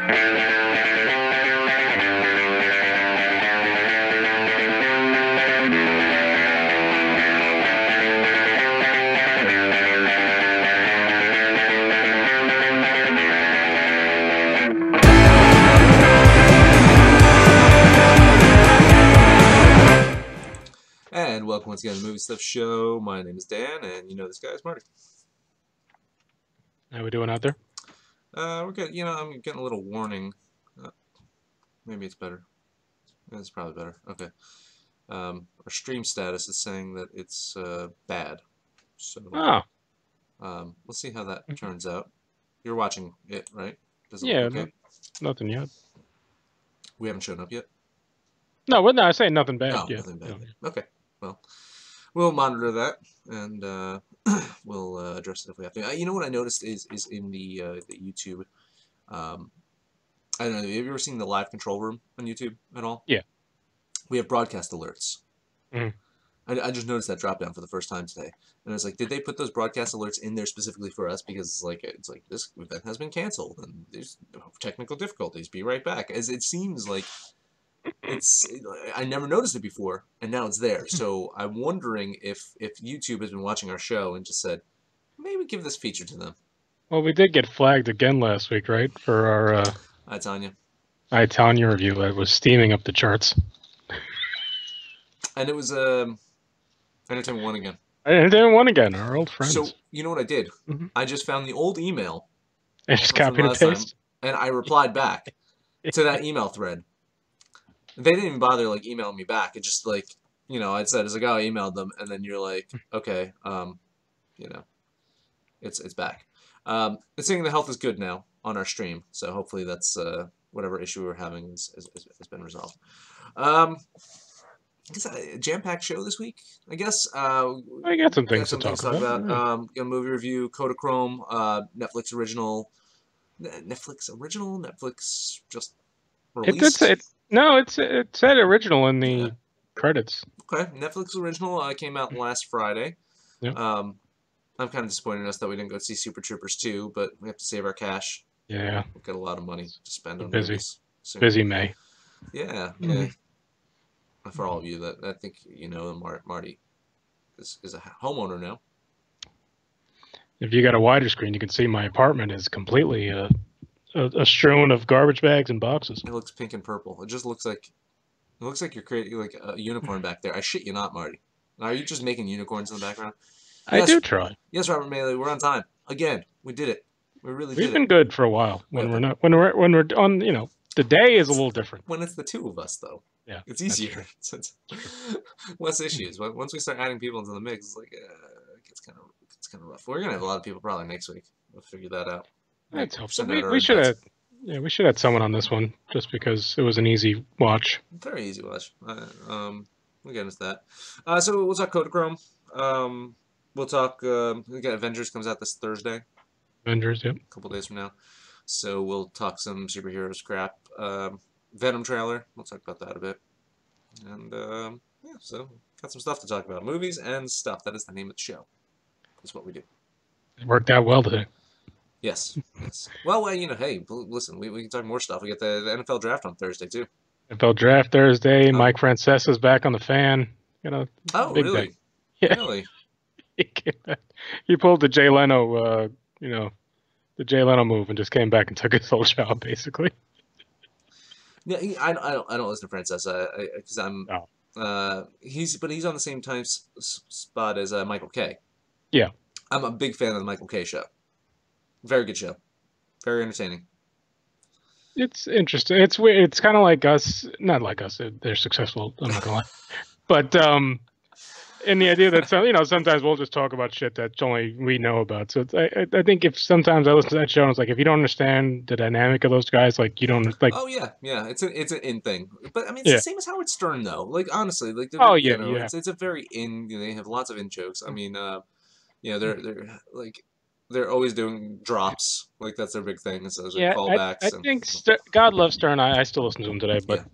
And welcome once again to the Movie Stuff Show. My name is Dan, and you know this guy is Marty. How we doing out there? We're getting, I'm getting a little warning. Maybe it's better. It's probably better. Okay. Our stream status is saying that it's bad. So, we'll see how that turns out. You're watching it, right? Does it look okay? Nothing yet. We haven't shown up yet? No, we're not. I say nothing bad yet. Nothing bad. No. Okay. Well, we'll monitor that, and we'll address it if we have to. You know what I noticed is in the YouTube. I don't know. Have you ever seen the live control room on YouTube at all? Yeah. We have broadcast alerts. Mm-hmm. I just noticed that drop down for the first time today, and I was like, did they put those broadcast alerts in there specifically for us? Because it's like this event has been canceled, and there's technical difficulties. Be right back. As it seems like. I never noticed it before, and now it's there. So I'm wondering if YouTube has been watching our show and just said, maybe give this feature to them. Well, we did get flagged again last week, right? For our I Tanya review that was steaming up the charts. And it was Entertainment One again. Entertainment One again, our old friends. So you know what I did? Mm-hmm. I just found the old email. And just copied and pasted. And I replied back to that email thread. They didn't even bother emailing me back. It just I'd said it's I emailed them, and then you're like, okay, it's back. It's saying the health is good now on our stream, so hopefully that's whatever issue we were having has been resolved. I guess a jam-packed show this week. I guess I got some things to talk about. A movie review, Kodachrome, Netflix original, Netflix just released. No, it said original in the credits. Okay, Netflix original came out last Friday. Yeah. I'm kind of disappointed in us that we didn't go see Super Troopers 2, but we have to save our cash. Yeah. We've got a lot of money to spend on movies. Soon. Busy May. Yeah, For all of you that I think Marty is a homeowner now. If you got a wider screen, you can see my apartment is completely a strewn of garbage bags and boxes. It looks pink and purple. It just looks like you're creating a unicorn back there. I shit you not, Marty. Are you just making unicorns in the background? Yes, I do try. Yes, Robert Maley, we're on time again. We did it. We really did it. We've been good for a while. When we're on, the day is a little different. When it's the two of us, though, yeah, it's easier. It's less issues. Once we start adding people into the mix, it gets kind of rough. We're gonna have a lot of people probably next week. We'll figure that out. Let's hope so. We should have someone on this one just because it was an easy watch. Very easy watch. We'll get into that. So we'll talk Kodachrome. We'll talk. We got Avengers comes out this Thursday. Avengers, yep. A couple days from now. So we'll talk some superheroes crap. Venom trailer. We'll talk about that a bit. And so got some stuff to talk about. Movies and stuff. That is the name of the show. That's what we do. It worked out well today. Yes. Well, hey, listen, we can talk more stuff. We got the NFL draft on Thursday, too. NFL draft Thursday. Mike Francesa's back on the fan. Oh, big really? Day. Yeah. Really? He pulled the Jay Leno, the Jay Leno move and just came back and took his whole job, basically. Yeah, I don't listen to Francesa because I'm. No. He's on the same time spot as Michael Kay. Yeah. I'm a big fan of the Michael Kay show. Very good show. Very entertaining. It's interesting. It's weird. It's kind of like us. Not like us. They're successful. I'm not gonna lie. But in the idea that sometimes we'll just talk about shit that only we know about. So I think if sometimes I listen to that show and it's like if you don't understand the dynamic of those guys, you don't like. Oh yeah. It's an in thing. But I mean, it's the same as Howard Stern though. Honestly, it's a very in. They have lots of in jokes. I mean, they're always doing drops. That's their big thing. So callbacks. I think God loves Stern. I still listen to him today, but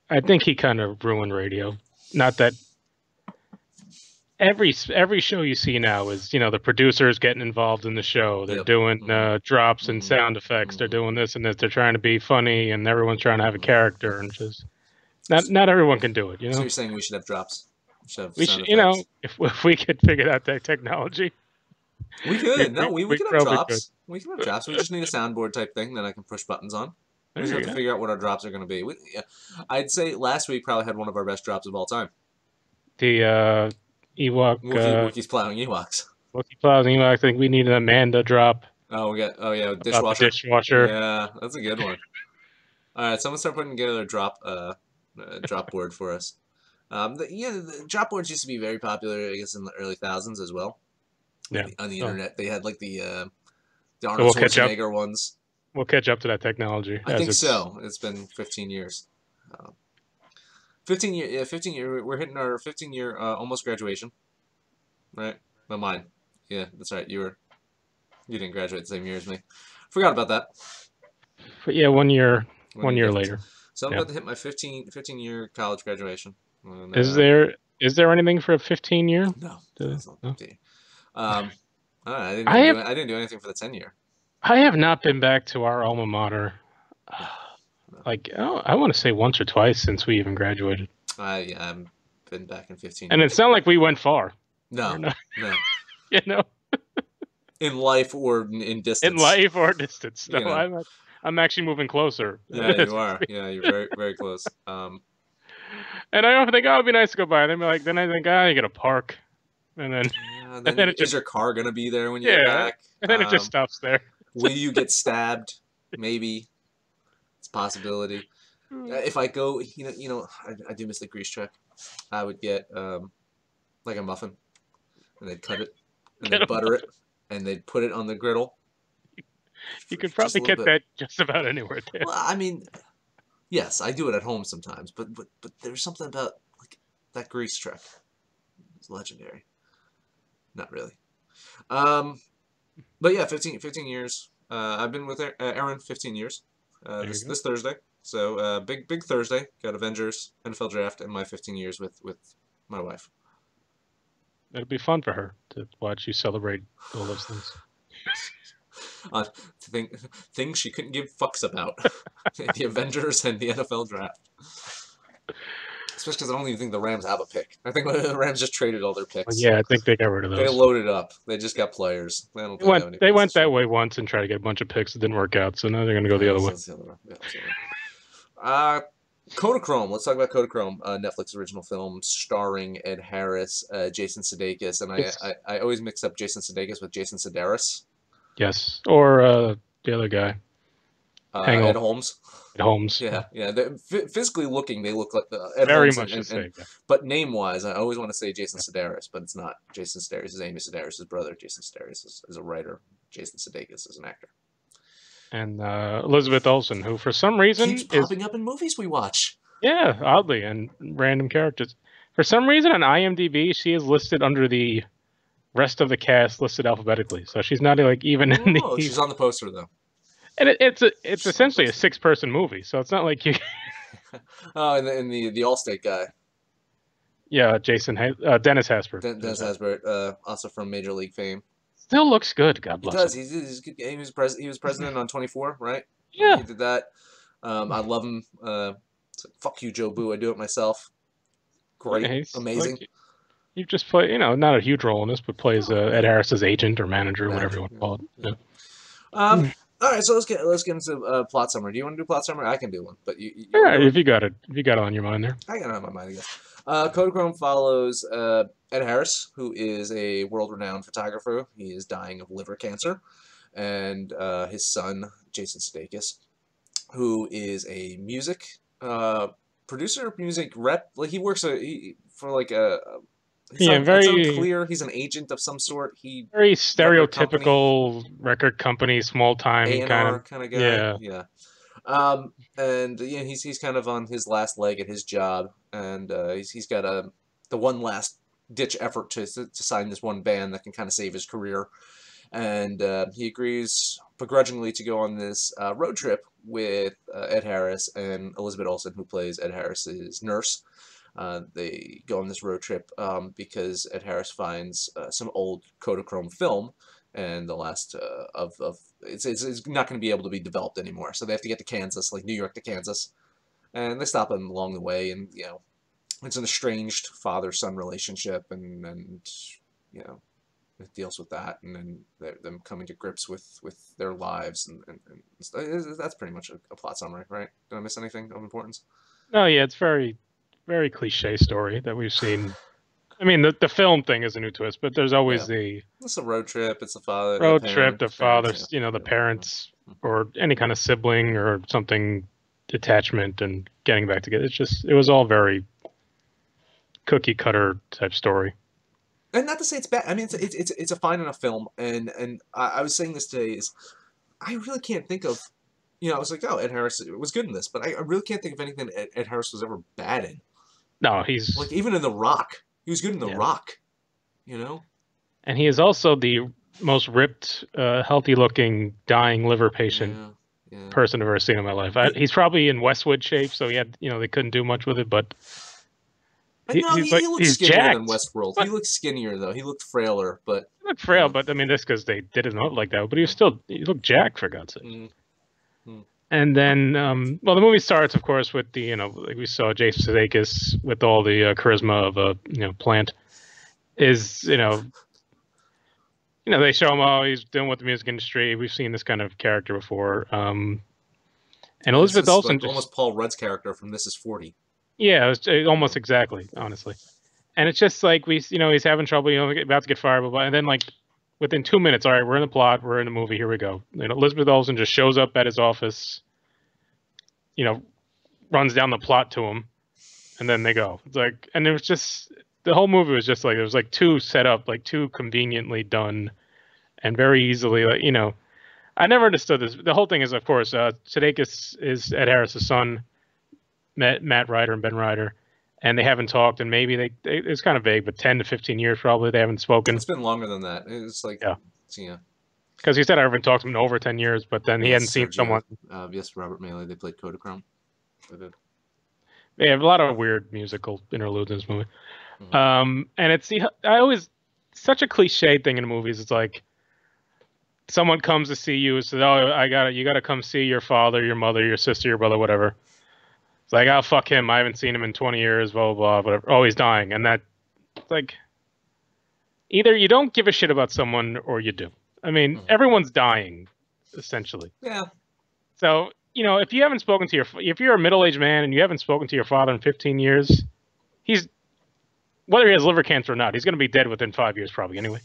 I think he kind of ruined radio. Not that every show you see now is, the producers getting involved in the show. They're Yep. doing drops and Mm-hmm. sound effects. They're Mm-hmm. doing this and this. They're trying to be funny, and everyone's trying to have a character, and just not everyone can do it. So you're saying we should have drops? We should have We sound should, effects? if we could figure out that technology, We we could. No, we we could have probably could. drops. We could have drops. We just need a soundboard type thing that I can push buttons on. We just There have you to go. figure out what our drops are going to be. Yeah, I'd say last week probably had one of our best drops of all time. The Ewok Wookiees plowing Ewoks. Wookiee Plows Ewok. I think we need an Amanda drop Oh, we got. Oh yeah, about the dishwasher. dishwasher. Yeah, that's a good one. All right, someone start putting together a drop board for us. The drop boards used to be very popular, I guess, in the early thousands as well. Yeah. On the internet, they had like the So Arnold Schwarzenegger ones. We'll catch up to that technology. I think so. It's been 15 years. 15 year, yeah, 15 year. We're hitting our 15-year almost graduation, right? Not mine. Yeah, that's right. You didn't graduate the same year as me. Forgot about that. But yeah, 1 year later. So I'm about to hit my 15-year college graduation. And, Is there anything for a 15-year? No. No? I didn't do anything for the 10-year. I have not been back to our alma mater. Like, I want to say once or twice since we even graduated. I haven't been back in 15 years. And it's not like we went far. No. In life or in distance. In life or distance. No, I'm actually moving closer. Yeah, you are. Yeah, you're very, very close. And I often think, it'd be nice to go by. Then I think, you get a park. And then, is your car going to be there when you get back? And then it just stops there. Will you get stabbed? Maybe. It's a possibility. If I go, I do miss the grease truck. I would get like a muffin, and they'd cut it, and they'd butter it, and they'd put it on the griddle. You could probably get that just about anywhere. There. Well, I mean, yes, I do it at home sometimes, but there's something about like that grease truck. It's legendary. Not really. But yeah, 15 years. I've been with Aaron 15 years. This Thursday. So big Thursday. Got Avengers, NFL Draft, and my 15 years with my wife. It'll be fun for her to watch you celebrate all those things. Things she couldn't give fucks about. The Avengers and the NFL Draft. Especially because I don't even think the Rams have a pick. I think the Rams just traded all their picks. Well, yeah, I think they got rid of those. They loaded up. They just got players. They went that way once and tried to get a bunch of picks. It didn't work out, so now they're going to go the other way. Kodachrome. Let's talk about Kodachrome. Netflix original film starring Ed Harris, Jason Sudeikis, and I always mix up Jason Sudeikis with Jason Sudeikis. Yes, or the other guy. Ed Holmes. Holmes. Yeah. Physically looking, they look like Ed very Holmes much the same. But name-wise, I always want to say Jason Sudeikis, but it's not. Jason Sudeikis is Amy Sedaris' brother. Jason Sudeikis is a writer. Jason Sudeikis is an actor. And Elizabeth Olsen, who for some reason keeps popping up in movies we watch. Yeah, oddly, and random characters. For some reason on IMDb, she is listed under the rest of the cast, listed alphabetically. So she's not like even in the. Oh, she's on the poster though. And it's essentially a 6-person movie, so it's not like you. Oh, and the Allstate guy. Yeah, Dennis Haysbert. Dennis Haysbert, also from Major League fame. Still looks good. God bless. He does. He's good. He was president on 24, right? Yeah. He did that. I love him. Fuck you, Joe Boo. I do it myself. Great, yeah, amazing. You just play, not a huge role in this, but plays Ed Harris's agent or manager, whatever you want to call it. Yeah. All right, so let's get into plot summary. Do you want to do plot summary? I can do one, but if you got it on your mind there. I got it on my mind, I guess. Kodachrome follows Ed Harris, who is a world-renowned photographer. He is dying of liver cancer, and his son Jason Sudeikis, who is a music producer, music rep. Like he works for like a. It's unclear. He's an agent of some sort. Very stereotypical record company, small time kind of guy. Yeah. And he's kind of on his last leg at his job, and he's got the one last ditch effort to sign this one band that can kind of save his career, and he agrees begrudgingly to go on this road trip with Ed Harris and Elizabeth Olsen, who plays Ed Harris's nurse. They go on this road trip because Ed Harris finds some old Kodachrome film, and the last of it's not going to be able to be developed anymore. So they have to get to Kansas, like New York to Kansas, and they stop him along the way, and it's an estranged father-son relationship, and you know it deals with that, and then them coming to grips with their lives, and that's pretty much a plot summary, right? Did I miss anything of importance? No, yeah, it's very cliche story that we've seen. I mean, the film thing is a new twist, but there's Yeah, always the it's a road trip. It's the father, the road trip, parent, the parents. Yeah, fathers, the yeah. parents, or any kind of sibling or something, detachment and getting back together. It was all very cookie cutter type story. And not to say it's bad. I mean, it's a fine enough film, and I was saying this today is I really can't think of. I was like, oh, Ed Harris was good in this, but I really can't think of anything Ed Harris was ever bad in. No, Like he's even in The Rock, he was good in The yeah, Rock. You know. and he is also the most ripped, healthy looking, dying liver patient Yeah, yeah. person I've ever seen in my life. He, He's probably in Westwood shape, so he had, they couldn't do much with it, but no, he's like he looked he's skinnier than jacked. Westworld. He But looked skinnier though. He looked frailer, but he looked you frail. know. But I mean, that's because they did it not like that. But Mm, he looked jacked for God's sake. mm, mm. And then, well, the movie starts, of course, with the like we saw Jason Sudeikis with all the charisma of a plant. Is they show him, oh, he's dealing with the music industry. We've seen this kind of character before. And This Elizabeth is Olsen like just, almost Paul Rudd's character from This Is 40. yeah, it was Yeah. almost exactly, honestly. And it's just like he's having trouble, about to get fired, blah, blah, and then like within 2 minutes, all right, we're in the plot, we're in the movie, here we go. Elizabeth Olsen just shows up at his office, you know, runs down the plot to him, and then they go. It's like, and it was just the whole movie was just like there was like too set up, like too conveniently done, and very easily, like I never understood this. The whole thing is, of course, Sudeikis is Ed Harris' son, Matt Ryder and Ben Ryder, and they haven't talked, and maybe it's kind of vague, but 10 to 15 years probably they haven't spoken. It's been longer than that. It's like, Yeah, yeah. because he said I haven't talked to him in over 10 years, but then he Yes, hadn't seen Sergio. someone. Yes, Robert Maley. They played Kodachrome. They did. They have a lot of weird musical interludes in this movie. Mm-hmm. And I always, such a cliche thing in movies. It's like someone comes to see you and says, "Oh, you gotta come see your father, your mother, your sister, your brother, whatever." It's like, "Oh, fuck him. I haven't seen him in 20 years." Blah blah blah. Whatever. Oh, he's dying, and that, like, either you don't give a shit about someone or you do. I mean, Mm-hmm. everyone's dying, essentially. Yeah. So if you haven't spoken to if you're a middle-aged man and you haven't spoken to your father in 15 years, he's whether he has liver cancer or not, he's going to be dead within 5 years probably anyway.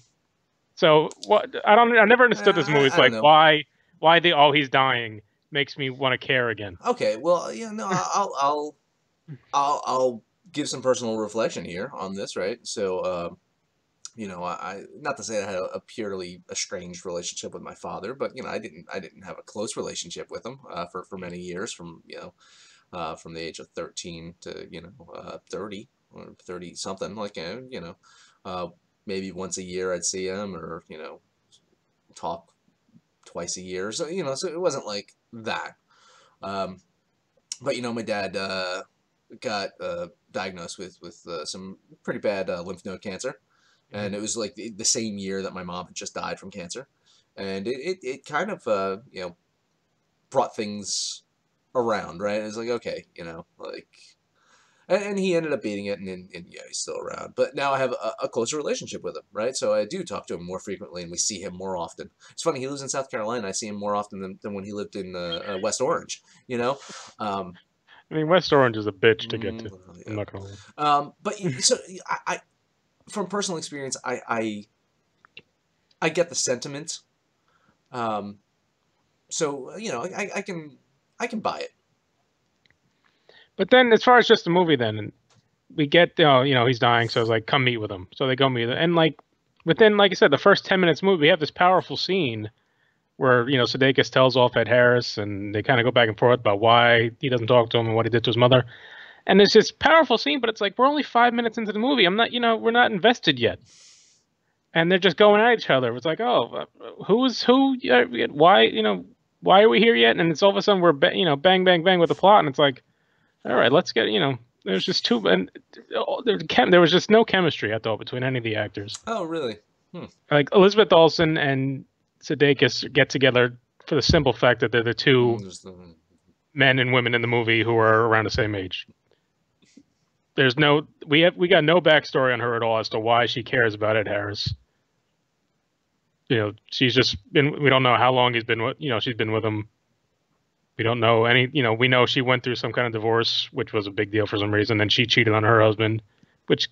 So what? I never understood this movie. It's I don't like know. he's dying makes me want to care again. Okay. Well, no. I'll give some personal reflection here on this, right? So, I not to say I had a purely estranged relationship with my father, but I didn't have a close relationship with him for many years, from the age of 13 to 30 or 30 something, like uh, maybe once a year I'd see him, or talk twice a year, so it wasn't like that. um, but my dad got diagnosed with some pretty bad lymph node cancer, Mm-hmm. and it was like the same year that my mom had just died from cancer, and it kind of brought things around, right? It was like, okay, like, and he ended up beating it, and yeah, he's still around. But now I have a closer relationship with him, right? So I do talk to him more frequently, and we see him more often. It's funny, he lives in South Carolina. I see him more often than when he lived in West Orange, you know? Um, I mean, West Orange is a bitch to get to. well, I'm yeah. not gonna lie. But so from personal experience, I get the sentiment. Um, so I can buy it. But then, as far as just the movie, then we get he's dying, so it's like come meet with him. So they go meet him, and like within, like I said, the first 10 minutes of the movie, we have this powerful scene where Sudeikis tells off Ed Harris, and they kind of go back and forth about why he doesn't talk to him and what he did to his mother. And it's this powerful scene, but it's like we're only 5 minutes into the movie. I'm not, we're not invested yet, and they're just going at each other. It's like, oh, who is who? Why, why are we here yet? And it's all of a sudden we're bang bang bang with the plot, and it's like, all right, let's get There's just too, and there was just no chemistry, I thought, between any of the actors. Oh, really? Like Elizabeth Olsen and Sudeikis get together for the simple fact that they're the two men and women in the movie who are around the same age. There's no, we got no backstory on her at all as to why she cares about Ed Harris. You know, she's just been. We don't know how long he's been with. You know, she's been with him. We don't know any. You know, we know she went through some kind of divorce, which was a big deal for some reason. And she cheated on her husband, which,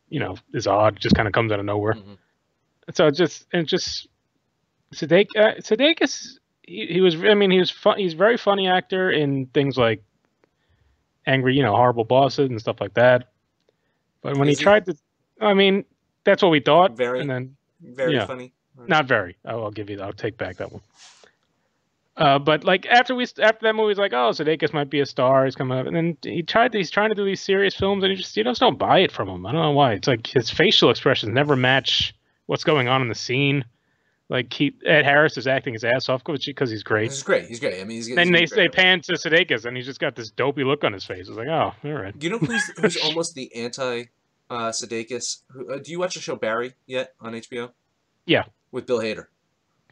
you know, is odd. Just kind of comes out of nowhere. Mm-hmm. So Sudeikis, he was. I mean, he was fun. He's a very funny actor in things like Angry, you know, Horrible Bosses and stuff like that. But when he tried to, I mean, that's what we thought. Very, and then very funny. Not very. I'll give you that. I'll take back that one. But like after that movie, he's like, oh, Sudeikis might be a star. He's coming up, and then he's trying to do these serious films, and you just don't buy it from him. I don't know why. It's like his facial expressions never match what's going on in the scene. Like Ed Harris is acting his ass off because he's great. He's great. He's great. I mean, then they pan to Sudeikis, and he's just got this dopey look on his face. It's like, oh, all right. You know who's almost the anti Sudeikis? Do you watch the show Barry yet on HBO? Yeah, with Bill Hader.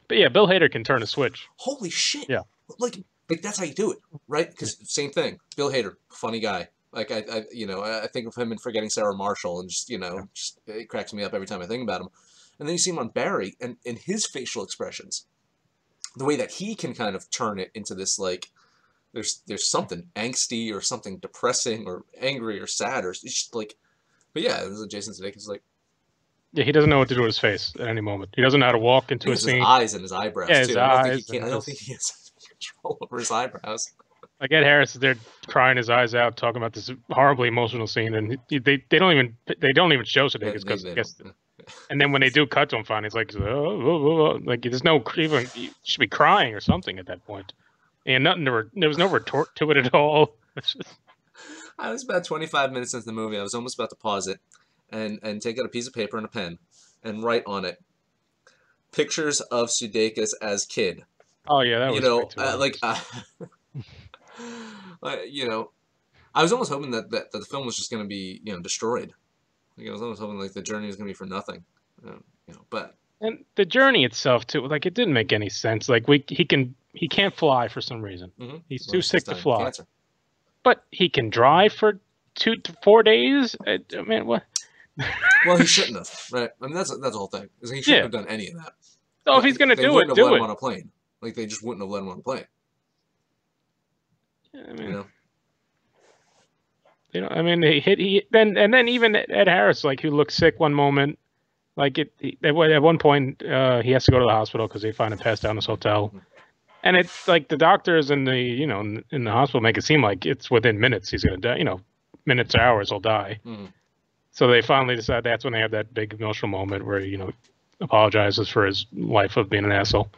But yeah, Bill Hader can turn a switch. Holy shit! Yeah, like that's how you do it, right? Because same thing. Bill Hader, funny guy. Like I think of him in Forgetting Sarah Marshall, and just it cracks me up every time I think about him. And then you see him on Barry, and his facial expressions, the way that he can kind of turn it into this like, there's something angsty or something depressing or angry or sad or it's just like, but yeah, Jason Sudeikis like. Yeah, he doesn't know what to do with his face at any moment. He doesn't know how to walk into a scene. His eyes and his eyebrows too. His eyes. I don't think he has control over his eyebrows. Like Ed Harris is there crying his eyes out, talking about this horribly emotional scene, and they don't even show Sudeikis because I guess. And then when they do cut to him, finally, it's like, like there's no even you should be crying or something at that point, and there was no retort to it at all. I was about 25 minutes into the movie. I was almost about to pause it, and take out a piece of paper and a pen, and write on it pictures of Sudeikis as kid. Oh yeah, that was I was almost hoping that the film was just going to be destroyed. Like I was almost hoping like the journey was going to be for nothing, but and the journey itself too, like it didn't make any sense. Like he can't fly for some reason. Mm-hmm. He's too sick to fly. Cancer. But he can drive for 2 to 4 days. I mean, what? Well, he shouldn't have, right? I mean, that's the whole thing. Is he shouldn't have done any of that. So if he's going to do it, do it. They wouldn't have let him on a plane. Like they just wouldn't have let him on a plane. Yeah, I mean, then even Ed Harris, like who looked sick one moment, like at one point he has to go to the hospital because they find him passed out in his hotel, and it's like the doctors in the in the hospital make it seem like it's within minutes he's gonna die, minutes or hours he'll die. Mm-hmm. So they finally decide that's when they have that big emotional moment where he apologizes for his life of being an asshole,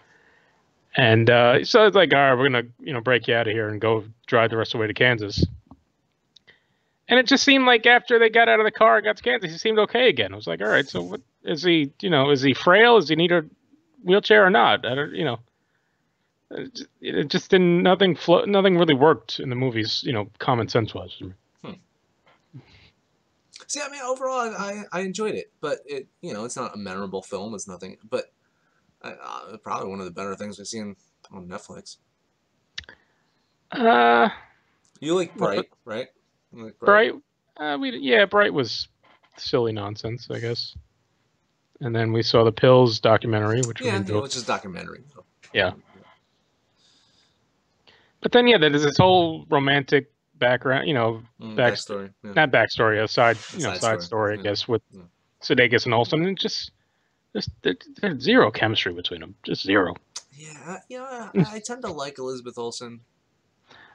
and so it's like, all right, we're gonna break you out of here and go drive the rest of the way to Kansas. And it just seemed like after they got out of the car and got to Kansas, he seemed okay again. I was like, all right, so what is he? Is he frail? Does he need a wheelchair or not? I don't. It just didn't. Nothing really worked in the movies. Common sense was. See, I mean, overall, I enjoyed it, but it's not a memorable film. It's nothing, but probably one of the better things we've seen on Netflix. You like Bright, right? Like Bright, Bright was silly nonsense, I guess. And then we saw the Pills documentary, which which is documentary. So. Yeah. But then there's this whole romantic background, backstory. Yeah. Not backstory, a side story, I guess, with Sudeikis and Olsen, and just there's zero chemistry between them, just zero. Yeah, I tend to like Elizabeth Olsen.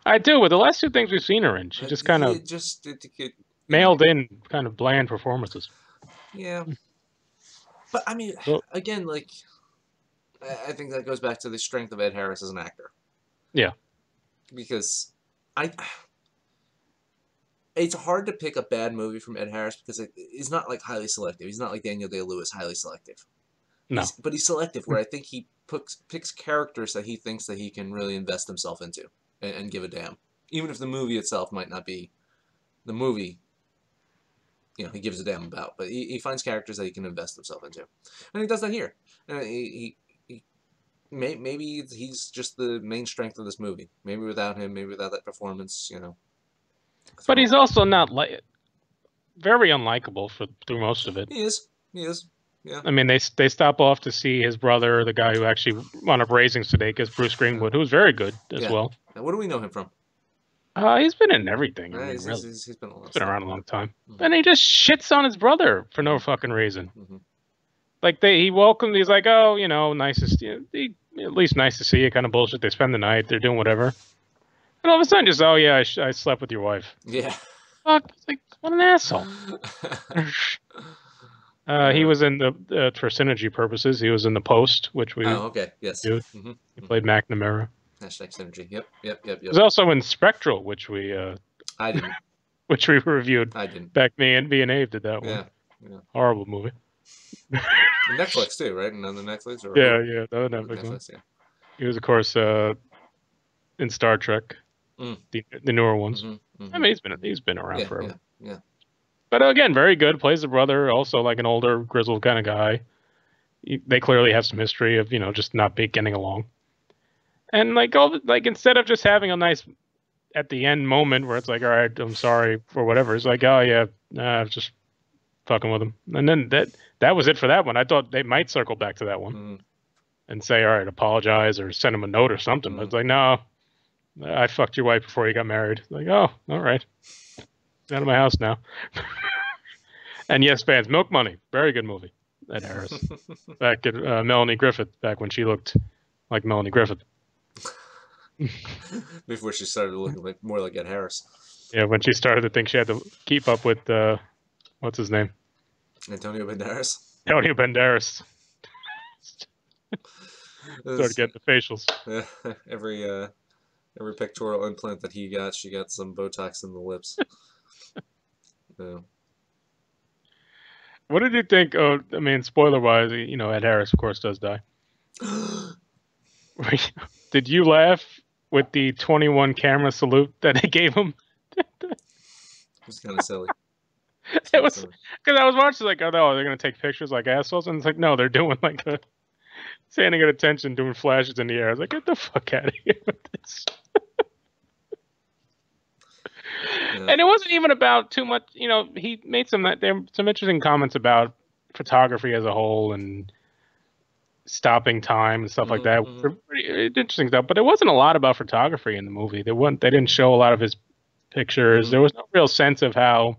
I do. With the last 2 things we've seen her in, she just kind of mailed in kind of bland performances. Yeah. But, I mean, again, like, I think that goes back to the strength of Ed Harris as an actor. Yeah. Because it's hard to pick a bad movie from Ed Harris because he's not, like, highly selective. He's not like Daniel Day-Lewis, highly selective. No. But he's selective, where I think he picks characters that he thinks that he can really invest himself into. And give a damn, even if the movie itself might not be the movie, he gives a damn about. But he finds characters that he can invest himself into, and he does that here. Maybe he's just the main strength of this movie. Maybe without him, maybe without that performance, But he's also not very unlikable through most of it. He is. Yeah. I mean, they stop off to see his brother, the guy who actually wound up raising Sudeikis, Bruce Greenwood, who's very good as well. And what do we know him from? He's been in everything. I mean, he's been a lot. He's been around a long time, and he just shits on his brother for no fucking reason. Like he welcomed. He's like, oh, nice to see you. At least nice to see you. Kind of bullshit. They spend the night. They're doing whatever, and all of a sudden, just oh yeah, I slept with your wife. Yeah. Fuck. It's like what an asshole. He was in the for synergy purposes. He was in The Post, which we. Oh, okay. Yes. He played McNamara. Hashtag synergy. Yep. He was also in Spectral, which we. I didn't. Which we reviewed. I didn't. Back me and Abe did that one. Yeah. Horrible movie. Netflix too, right? Another Netflix. Or yeah, another Netflix. Yeah. He was, of course, in Star Trek, the newer ones. I mean, he's been around forever. Yeah. But again, very good. Plays the brother, also like an older, grizzled kind of guy. They clearly have some history of just not getting along. And instead of just having a nice at the end moment where it's like, all right, I'm sorry for whatever. It's like, oh yeah, I was just fucking with him. And then that was it for that one. I thought they might circle back to that one and say, all right, apologize or send him a note or something. But it's like, no, I fucked your wife before you got married. Like, oh, all right. Get out of my house now. And yes, fans, Milk Money, very good movie. Ed Harris. Back at Melanie Griffith, back when she looked like Melanie Griffith. Before she started looking more like Ed Harris. Yeah, when she started to think she had to keep up with what's his name? Antonio Banderas. Antonio Banderas. Started getting the facials. Yeah, every pectoral implant that he got, she got some Botox in the lips. Yeah. What did you think? Oh, I mean, spoiler-wise, Ed Harris, of course, does die. Did you laugh with the 21 camera salute that they gave him? It was kind of silly. It was because I was watching like, oh no, they're gonna take pictures like assholes, and it's like, no, they're doing like standing at attention, doing flashes in the air. I was like, get the fuck out of here with this. Yeah. And it wasn't even about too much. He made some interesting comments about photography as a whole and stopping time and stuff like that. Pretty interesting stuff, but it wasn't a lot about photography in the movie. They didn't show a lot of his pictures. There was no real sense of how.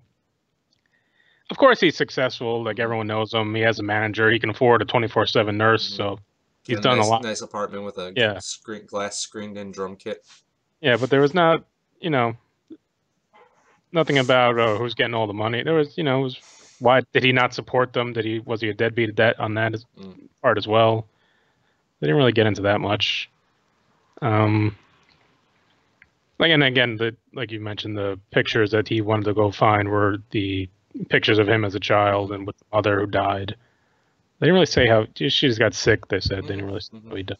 Of course, he's successful. Like everyone knows him. He has a manager. He can afford a 24/7 nurse. So he's done a lot. Nice apartment with a glass screened-in drum kit. Yeah, but there was not, nothing about who's getting all the money. There was, why did he not support them? Was he a deadbeat on that part as well? They didn't really get into that much. And again, like you mentioned, the pictures that he wanted to go find were the pictures of him as a child and with the mother who died. They didn't really say how she just got sick. They said they didn't really say how he died.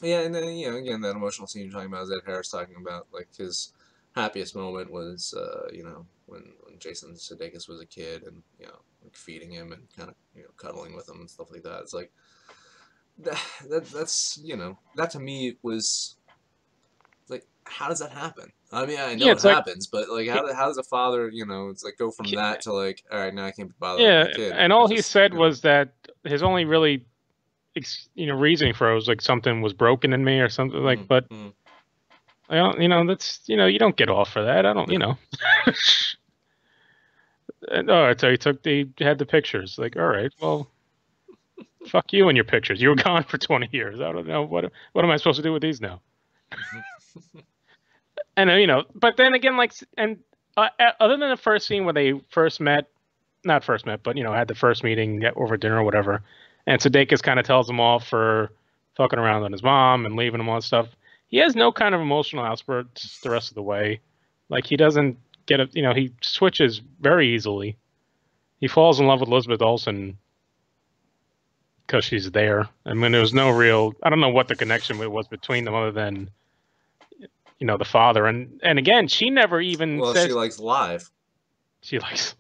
Yeah, and then again, that emotional scene you're talking about is Ed Harris talking about like his happiest moment was when Jason Sudeikis was a kid and like feeding him and kind of cuddling with him and stuff like that. It's like that's that to me was like, how does that happen? I mean, I know it happens, but like how does a father it's like go from that to like, all right, now I can't be bothered with my kid. And all he said was that his only really reasoning for it was like something was broken in me or something like, but I don't, that's, you don't get off for that. I don't, all right, so he had the pictures. Like, all right, well, fuck you and your pictures. You were gone for 20 years. I don't know. What am I supposed to do with these now? And, but then again, like, and other than the first scene where they not first met, but, had the first meeting over dinner or whatever, and Sudeikis kind of tells him off for fucking around with his mom and leaving him all that stuff. He has no kind of emotional outbursts the rest of the way. Like, he doesn't get he switches very easily. He falls in love with Elizabeth Olsen because she's there. I mean, there was no real, I don't know what the connection was between them other than the father, and again, she never even Well, says she likes live. she likes.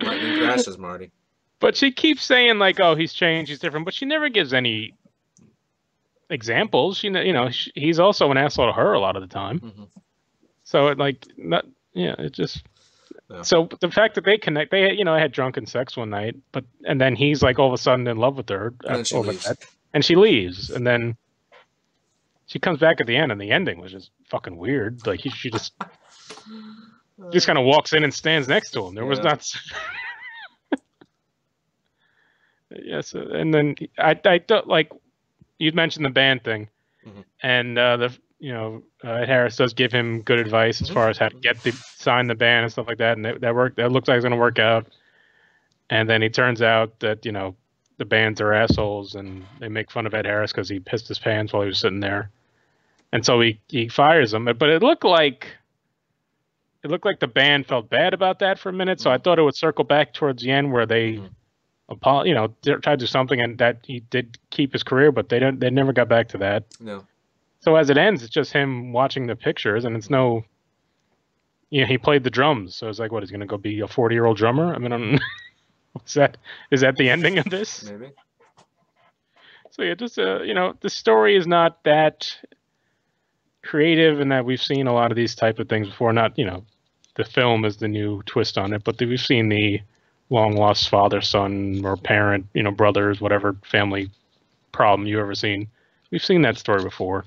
Lightning crashes, Marty. But she keeps saying like, "Oh, he's changed, he's different," but she never gives any examples. He's also an asshole to her a lot of the time. Mm-hmm. So it just. Yeah. So the fact that they connect, they had drunken sex one night, and then he's like all of a sudden in love with her over that, and she leaves, and then she comes back at the end, and the ending was just fucking weird. Like she just kind of walks in and stands next to him. There was not. Yes, and then I don't like you'd mentioned the band thing, and Ed Harris does give him good advice as far as how to sign the band and stuff like that, and that looks like it's going to work out. And then it turns out that the bands are assholes, and they make fun of Ed Harris because he pissed his pants while he was sitting there, and so he fires him. But it looked like the band felt bad about that for a minute, so I thought it would circle back towards the end where they. Tried to do something, and that he did keep his career, but they never got back to that. No. So as it ends, it's just him watching the pictures, and it's no. He played the drums, so it's like, what, he's going to go be a 40-year-old drummer? I mean, is that the ending of this? Maybe. So yeah, just the story is not that creative, and that we've seen a lot of these type of things before. Not the film is the new twist on it, but we've seen the long lost father, son, or parent, brothers, whatever family problem you ever seen. We've seen that story before.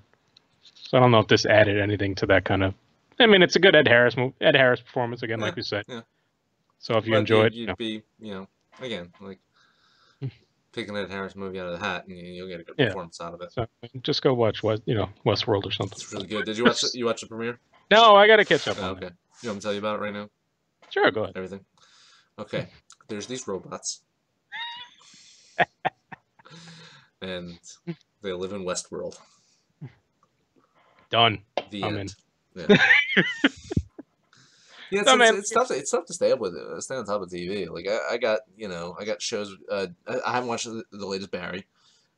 So I don't know if this added anything to that kind of. I mean, it's a good Ed Harris performance again, like we said. Yeah. So if you enjoyed, you'd be, again, like picking an Ed Harris movie out of the hat, and you'll get a good performance out of it. So just go watch Westworld or something. It's really good. Did you watch the premiere? No, I got to catch up on okay. You want me to tell you about it right now? Sure, go ahead. Everything. Okay. There's these robots. And they live in Westworld. Done. The I'm end. in. Yeah. It's tough to stay on top of TV. Like I got shows. I haven't watched the latest Barry.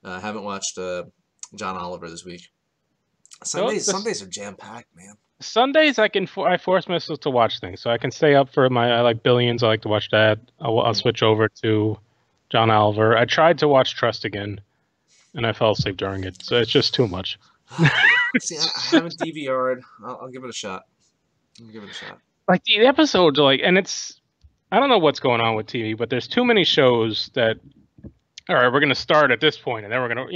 I haven't watched John Oliver this week. Sundays are jam packed, man. Sundays I force myself to watch things, so I can stay up for I like Billions. I like to watch that. I'll switch over to John Oliver. I tried to watch Trust again, and I fell asleep during it. So it's just too much. See, I haven't DVR'd. I'll give it a shot. Like the episodes are and I don't know what's going on with TV, but there's too many shows that. All right, we're gonna start at this point, and then we're gonna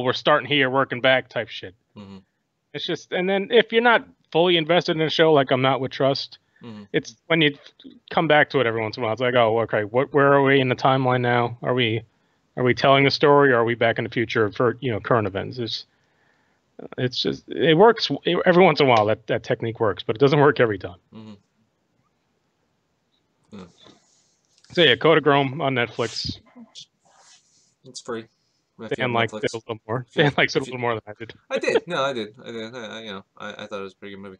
we're starting here, working back type shit. Mm-hmm. It's just, and then if you're not fully invested in a show, like I'm not with Trust, it's when you come back to it every once in a while. It's like, oh, okay, where are we in the timeline now? Are we telling the story, or are we back in the future for current events? It's just it works every once in a while. That technique works, but it doesn't work every time. Mm-hmm. Yeah. So yeah, Kodachrome on Netflix. It's free. Dan liked it a little more. Dan likes it a little more than I did. I did. No, I did. I thought it was a pretty good movie.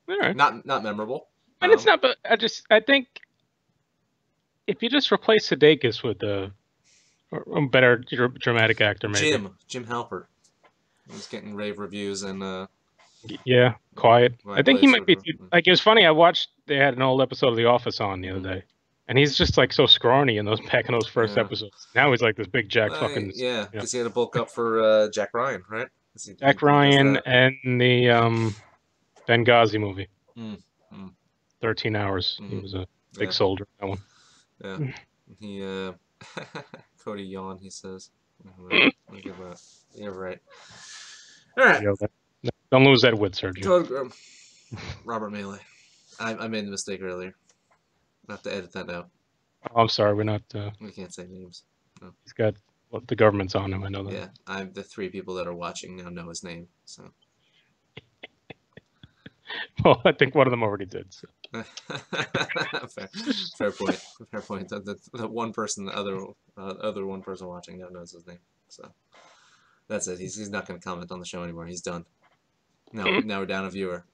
All right. Not memorable. And it's not, but I think if you just replace Sudeikis with a better dramatic actor, maybe. Jim Halpert. He's getting rave reviews and. Yeah, quiet. I think he might be. Like, it was funny. They had an old episode of The Office on the other day. And he's just like so scrawny back in those first episodes. Now he's like this big Jack fucking. Yeah, because he had to bulk up for Jack Ryan, right? Jack Ryan and the Benghazi movie. 13 Hours. He was a big soldier. That one. Yeah. He Cody yawn. He says. Look at that. You're right. All right. Don't lose that wit, Sergio. Robert Melee. I made the mistake earlier. I have to edit that out. Oh, I'm sorry, we're not. We can't say names. No. He's got the government's on him. I know that. Yeah, the 3 people that are watching now know his name. So. Well, I think one of them already did. So. Fair point. Fair point. The one person, the other one person watching now knows his name. So that's it. He's not going to comment on the show anymore. He's done. Now we're down a viewer.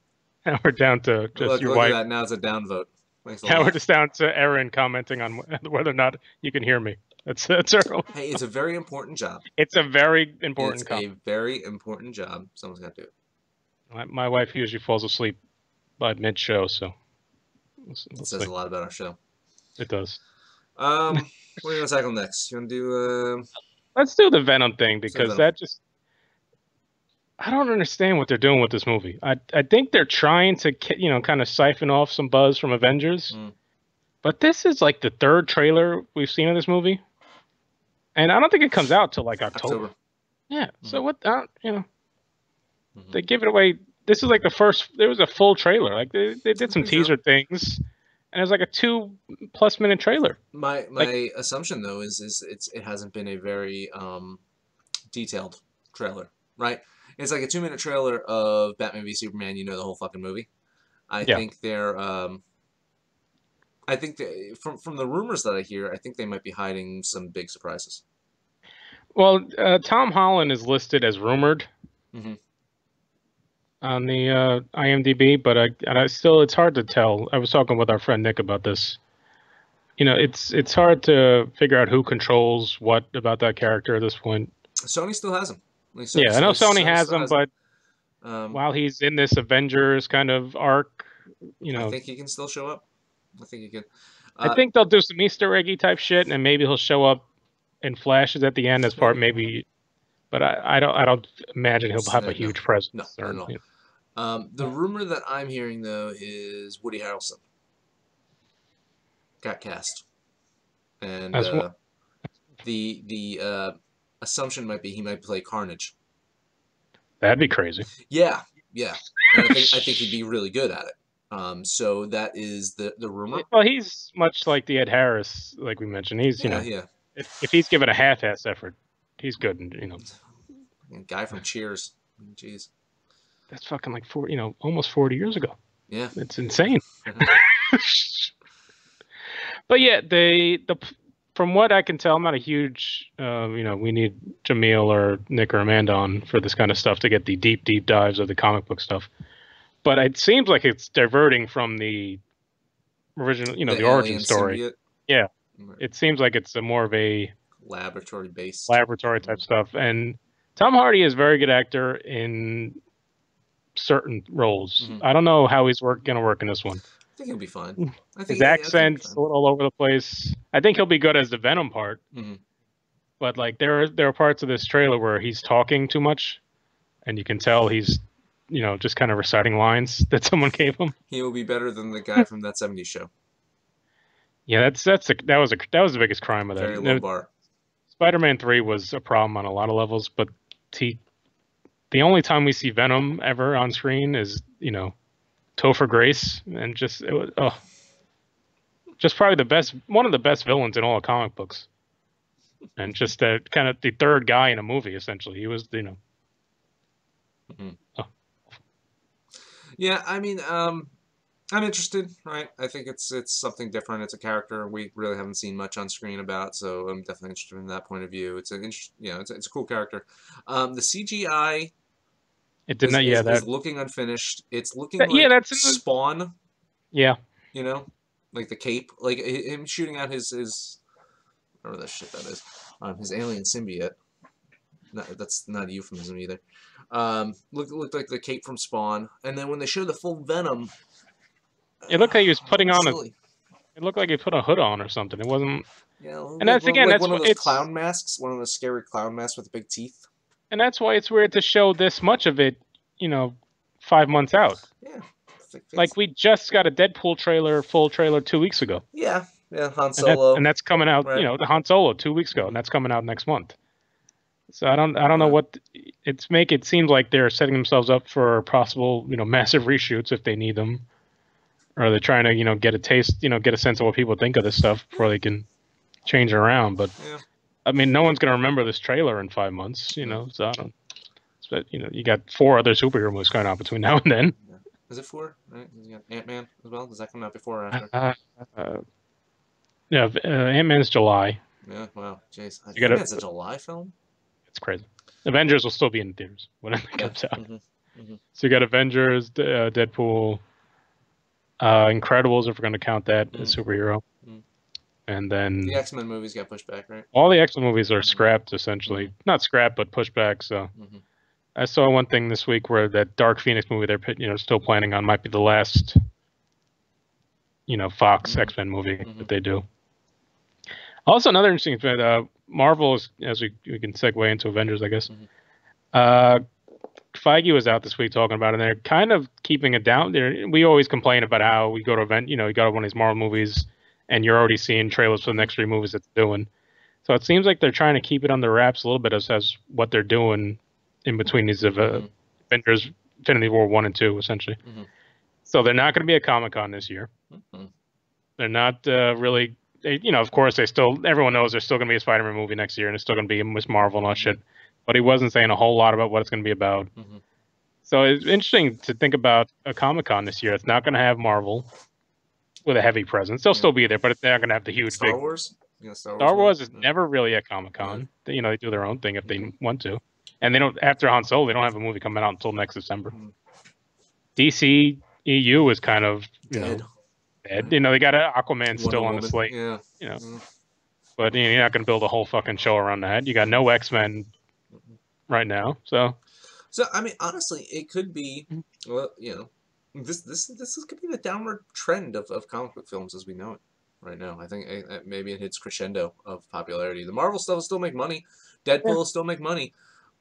Now we're down to just your look wife. At that. Now it's a down vote. Thanks a Now we're lot. just down to Erin commenting on whether or not you can hear me. That's her. Hey, it's a very important job. It's a very It's important a comment. very important job. Someone's got to do it. My wife usually falls asleep by mid-show, so It let's says see. a lot about our show. It does. What are you gonna tackle next? You wanna do Let's do the Venom thing because Venom. that just I don't understand what they're doing with this movie. I think they're trying to kind of siphon off some buzz from Avengers, but this is like the third trailer we've seen of this movie, and I don't think it comes out till like October. Yeah. So what? They give it away. This is like the first. There was a full trailer. Like they did some teaser things, and it was like a 2+ minute trailer. My assumption though is it hasn't been a very detailed trailer, right? It's like a 2-minute trailer of Batman v Superman. You know the whole fucking movie. I think they're I think from the rumors that I hear, I think they might be hiding some big surprises. Well, Tom Holland is listed as rumored on the IMDb, but I still it's hard to tell. I was talking with our friend Nick about this. It's hard to figure out who controls what about that character at this point. Sony still has him. I know Sony has him, but while he's in this Avengers kind of arc, I think he can still show up. I think he can. I think they'll do some Easter eggy type shit, and maybe he'll show up in flashes at the end as part maybe. But I don't imagine he'll have a huge presence. No, not at all. The rumor that I'm hearing though is Woody Harrelson got cast, and the assumption might be he might play Carnage. That'd be crazy. Yeah. And I think he'd be really good at it. So that is the rumor. Well, he's much like the Ed Harris, like we mentioned. He's if he's given a half-ass effort, he's good. Guy from Cheers. Jeez. That's fucking like almost 40 years ago. Yeah. It's insane. But yeah, from what I can tell, I'm not a huge, we need Jamil or Nick or Amanda on for this kind of stuff to get the deep dives of the comic book stuff. But it seems like it's diverting from the original, the origin story. Symbiote. Yeah. It seems like it's more of a laboratory type stuff. And Tom Hardy is a very good actor in certain roles. I don't know how he's going to work in this one. I think he'll be fine. His accent's a little all over the place. I think he'll be good as the Venom part. But like there are parts of this trailer where he's talking too much, and you can tell he's just kind of reciting lines that someone gave him. He will be better than the guy from that '70s show. Yeah, that was the biggest crime of that. Very low bar. Spider-Man 3 was a problem on a lot of levels, but the only time we see Venom ever on screen is Topher Grace, and just probably one of the best villains in all of comic books, and just kind of the third guy in a movie. Essentially, he was Yeah, I mean, I'm interested. Right, I think it's something different. It's a character we really haven't seen much on screen about, so I'm definitely interested in that point of view. It's it's a cool character. The CGI. It did not. Is looking unfinished. It's looking like that's Spawn. Yeah. Like the cape, like him shooting out his whatever that shit that is, his alien symbiote. That's not a euphemism either. Looked like the cape from Spawn, and then when they showed the full Venom, it looked like he was putting on it looked like he put a hood on or something. It wasn't. Yeah, and that's again that's one of those clown masks, one of those scary clown masks with the big teeth. And that's why it's weird to show this much of it, 5 months out. Yeah. Like we just got a full trailer 2 weeks ago. Yeah, Han Solo. And that's coming out, right. The Han Solo 2 weeks ago, and that's coming out next month. So I don't know what it seems like they're setting themselves up for possible, massive reshoots if they need them. Or they're trying to, get a taste, get a sense of what people think of this stuff before they can change it around. But I mean, no one's going to remember this trailer in 5 months, so I don't. But, you got 4 other superhero movies coming out between now and then. Yeah. Is it 4? Right? You got Ant-Man as well? Does that come out before or after? Ant-Man's July. Yeah, wow. Jeez. Ant-Man's a July film? It's crazy. Avengers will still be in theaters when it comes out. So you got Avengers, Deadpool. Incredibles, if we're going to count that as superhero. And then the X-Men movies got pushed back, right? All the X-Men movies are scrapped, essentially. Not scrapped, but pushed back. So I saw one thing this week where that Dark Phoenix movie they're still planning on might be the last, Fox X-Men movie that they do. Also, another interesting thing, Marvel is, as we can segue into Avengers, I guess. Feige was out this week talking about it, and they're kind of keeping it down. We always complain about how we go to event, you go to one of these Marvel movies, and you're already seeing trailers for the next 3 movies that they're doing. So it seems like they're trying to keep it under wraps a little bit as what they're doing in between these Avengers, Infinity War 1 and 2, essentially. So they're not going to be at Comic-Con this year. They're not really... of course, everyone knows there's still going to be a Spider-Man movie next year, and it's still going to be Miss Marvel and all that shit. But he wasn't saying a whole lot about what it's going to be about. So it's interesting to think about a Comic-Con this year. It's not going to have Marvel with a heavy presence. They'll still be there, but it's not going to have the huge Star Wars? Star Wars is never really at Comic-Con. They do their own thing if they want to. And they don't, after Han Solo, they don't have a movie coming out until next December. DC EU is kind of, dead. They got Aquaman still on the slate. But you're not going to build a whole fucking show around that. You got no X-Men right now, so I mean, honestly, it could be, well, this could be the downward trend of comic book films as we know it right now. I think maybe it hits crescendo of popularity. The Marvel stuff will still make money, Deadpool will still make money,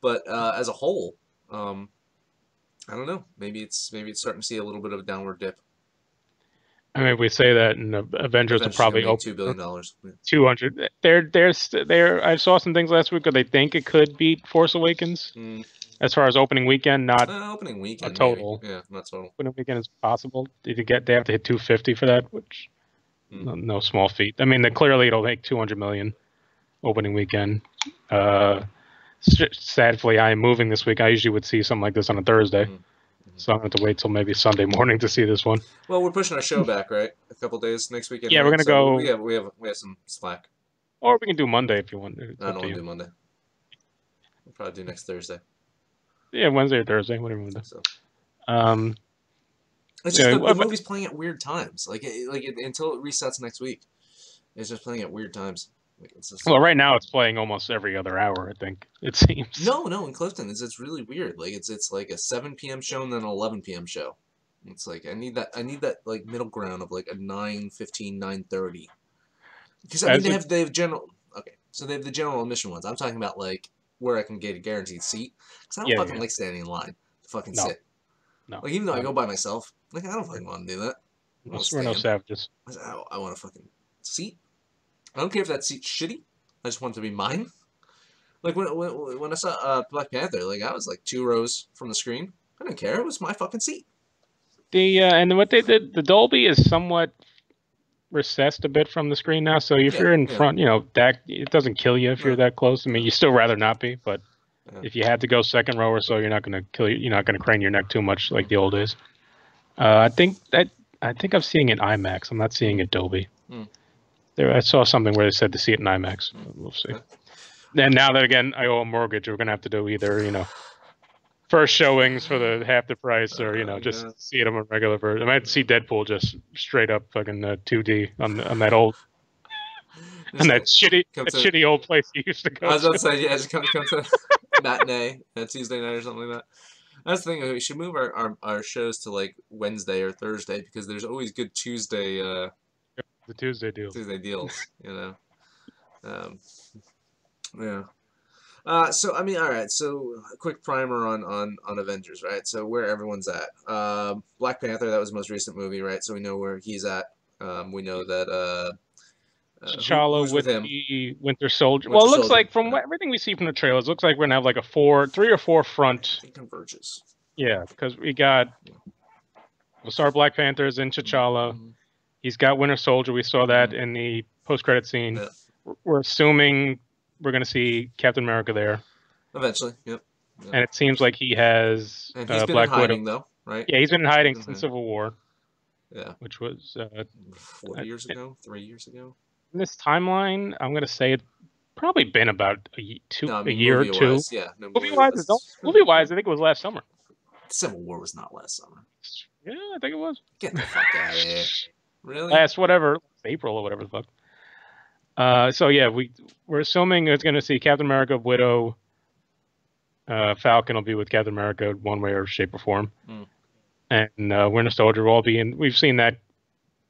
but as a whole, I don't know. Maybe it's starting to see a little bit of a downward dip. I mean, we say that, and Avengers will probably open $2 billion. 200. They're. I saw some things last week where they think it could beat Force Awakens as far as opening weekend, not opening weekend. A total. Maybe. Yeah, not total. Opening weekend is possible. They have to hit 250 for that, which no small feat. I mean, clearly it'll make 200 million opening weekend. Sadly, I am moving this week. I usually would see something like this on a Thursday. So I'm going to have to wait till maybe Sunday morning to see this one. Well, we're pushing our show back, right? A couple days next weekend. Yeah, we're going to go. We have some slack. Or we can do Monday if you want. I don't want to do Monday. We'll probably do next Thursday. Yeah, Wednesday or Thursday, whatever we do. So. It's just the movie's playing at weird times. Until it resets next week, it's just playing at weird times. Well, right now it's playing almost every other hour, I think, it seems. No, in Clifton, it's really weird. It's like a 7 p.m. show and then an 11 p.m. show. It's like I need that like middle ground of like a 9:15, 9:30. Because I mean they have general so they have the general admission ones. I'm talking about like where I can get a guaranteed seat. Because I don't fucking like standing in line to fucking sit. No. Like even though I go by myself, I don't fucking want to do that. We're no savages. I want a fucking seat. I don't care if that seat's shitty. I just want it to be mine. Like when I saw Black Panther, I was like 2 rows from the screen. I didn't care. It was my fucking seat. And what they did, the Dolby is somewhat recessed a bit from the screen now. So if you're in front, that it doesn't kill you if you're that close. I mean, you still rather not be, but if you had to go second row or so, you're not going to kill you. You're not going to crane your neck too much like the old days. I think I'm seeing it IMAX. I'm not seeing it Dolby. I saw something where they said to see it in IMAX. We'll see. And now that, again, I owe a mortgage, we're going to have to do either, first showings for the half the price or, just see it on a regular version. I might see Deadpool just straight up fucking 2D on that old... on that shitty old place you used to go I was about to say, just come to matinee, Tuesday night or something like that. That's the thing. We should move our shows to, like, Wednesday or Thursday because there's always good Tuesday... the Tuesday deals. Yeah. So I mean, all right. So a quick primer on Avengers, right? So where everyone's at. Black Panther, that was the most recent movie, right? So we know where he's at. We know that T'Challa with the Winter Soldier. Well, it looks like from everything we see from the trailers, it looks like we're gonna have like a 3 or 4 front. It converges. Yeah, because we'll start Black Panthers in T'Challa. He's got Winter Soldier. We saw that in the post-credit scene. Yeah. We're assuming we're going to see Captain America there. Eventually, yep. And it seems like he has and he's been in hiding, though, right? Yeah, he's been in hiding since Civil War. Yeah. Which was... 4 years ago? 3 years ago? In this timeline, I'm going to say it's probably been about a year or two. Yeah. Movie-wise, I think it was last summer. Civil War was not last summer. Yeah, I think it was. Get the fuck out of here. Really? Last whatever, April or whatever the fuck. So yeah, we're assuming it's going to see Captain America, Widow, Falcon will be with Captain America one way or shape or form, and Winter Soldier will all be in. We've seen that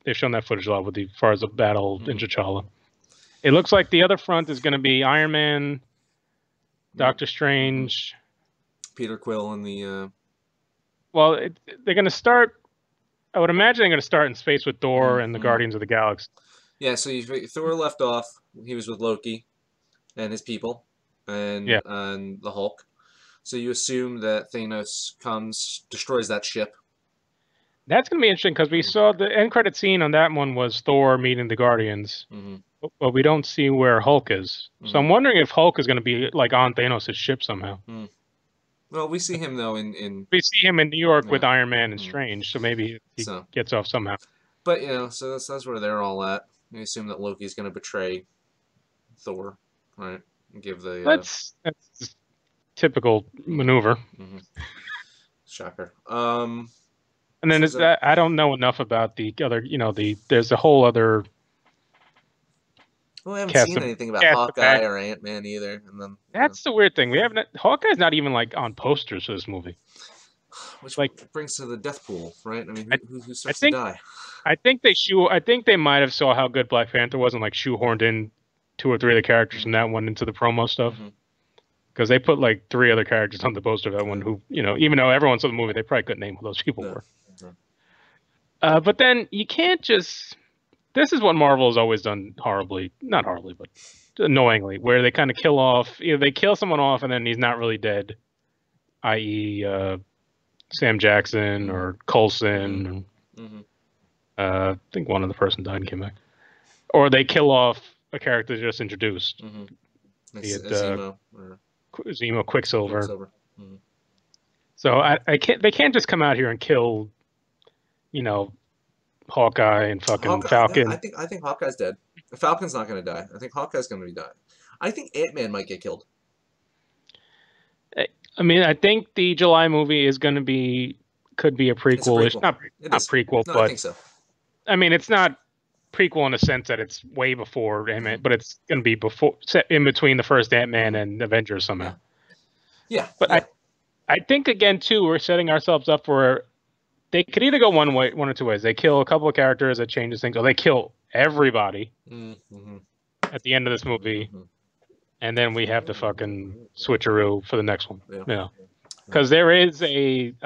they've shown that footage a lot with as far as the battle in T'Challa. It looks like the other front is going to be Iron Man, Doctor Strange, Peter Quill, and the. Well, they're going to start. I would imagine they're going to start in space with Thor and the Guardians of the Galaxy. Yeah, so Thor left off. He was with Loki and his people and the Hulk. So you assume that Thanos comes, destroys that ship. That's going to be interesting because we saw the end credit scene on that one was Thor meeting the Guardians, but we don't see where Hulk is. So I'm wondering if Hulk is going to be like on Thanos' ship somehow. Well, we see him though in we see him in New York with Iron Man and Strange, so maybe he gets off somehow. But so that's where they're all at. We assume that Loki's going to betray Thor, right? And give the that's typical maneuver. Shocker. And then I don't know enough about the other. There's a whole other. Well, I haven't seen anything about Hawkeye or Ant-Man either. And then that's the weird thing. We haven't. Hawkeye's not even like on posters for this movie. Which brings to the death pool, right? I mean, who starts to die? I think they might have saw how good Black Panther was and like shoehorned in 2 or 3 of the characters from that one into the promo stuff. Because they put like 3 other characters on the poster of that one who, even though everyone saw the movie, they probably couldn't name who those people were. But then you can't just. This is what Marvel has always done horribly, not horribly, but annoyingly, where they kind of kill off. They kill someone off and then he's not really dead, i.e., Sam Jackson or Coulson. I think one other person died and came back. Or they kill off a character just introduced. Zemo, Quicksilver. So they can't just come out here and kill, Hawkeye and fucking Falcon. I think Hawkeye's dead. Falcon's not going to die. I think Hawkeye's going to be dying. I think Ant-Man might get killed. I mean, I think the July movie could be a prequel. It's not prequel, no, but I think so. I mean, it's not prequel in the sense that it's way before Ant-Man, but it's going to be set in between the first Ant-Man and Avengers somehow. Yeah. But I think again too, we're setting ourselves up for. They could either go one or 2 ways. They kill a couple of characters that changes things, or they kill everybody at the end of this movie, and then we have to fucking switcheroo for the next one. Yeah, because there is again,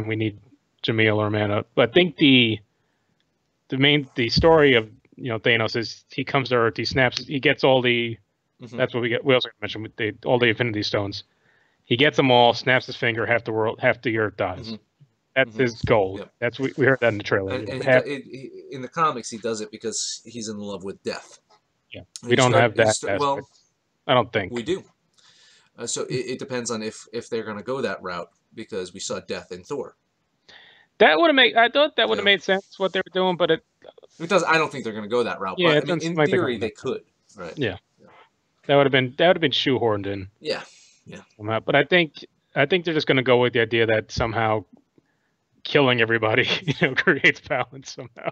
we need Jamil or Amanda, but I think the story of Thanos is he comes to Earth, he snaps, he gets all the. That's what we get. We also mentioned all the Infinity Stones. He gets them all, snaps his finger, half the Earth dies. That's his goal. Yep. That's we heard that in the trailer. And in the comics, he does it because he's in love with death. Yeah, we don't have that. Well, I don't think we do. So it depends on if they're going to go that route because we saw death in Thor. That would have made. I thought that would have made sense what they were doing, but it does. I don't think they're going to go that route. Yeah, but, in theory, they could. Right. Yeah. That would have been shoehorned in. Yeah. But I think they're just going to go with the idea that somehow killing everybody, creates balance somehow.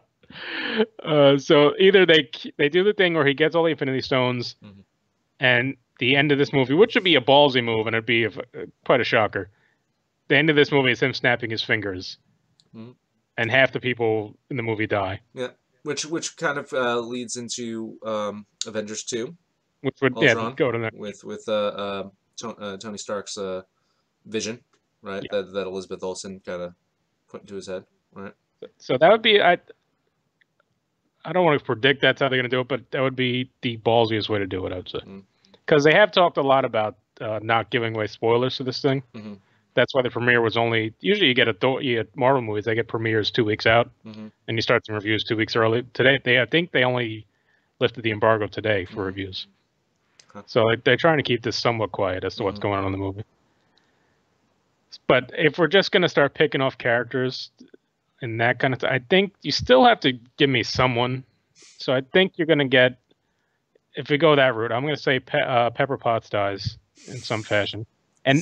So either they do the thing where he gets all the Infinity Stones, and the end of this movie, which would be a ballsy move, and it'd be quite a shocker. The end of this movie is him snapping his fingers, and half the people in the movie die. Yeah, which kind of leads into Avengers 2. Which would go to that with Tony Stark's vision, right? Yeah. That Elizabeth Olsen kind of put into his head, right? So that would be I don't want to predict that's how they're going to do it, but that would be the ballsiest way to do it, I would say, because they have talked a lot about not giving away spoilers to this thing. That's why the premiere was only usually you get Marvel movies, they get premieres 2 weeks out, and you start some reviews 2 weeks early. Today, I think they only lifted the embargo today for reviews. So they're trying to keep this somewhat quiet as to what's going on in the movie. But if we're just going to start picking off characters and that kind of I think you still have to give me someone. So I think you're going to get, if we go that route, I'm going to say Pepper Potts dies in some fashion. And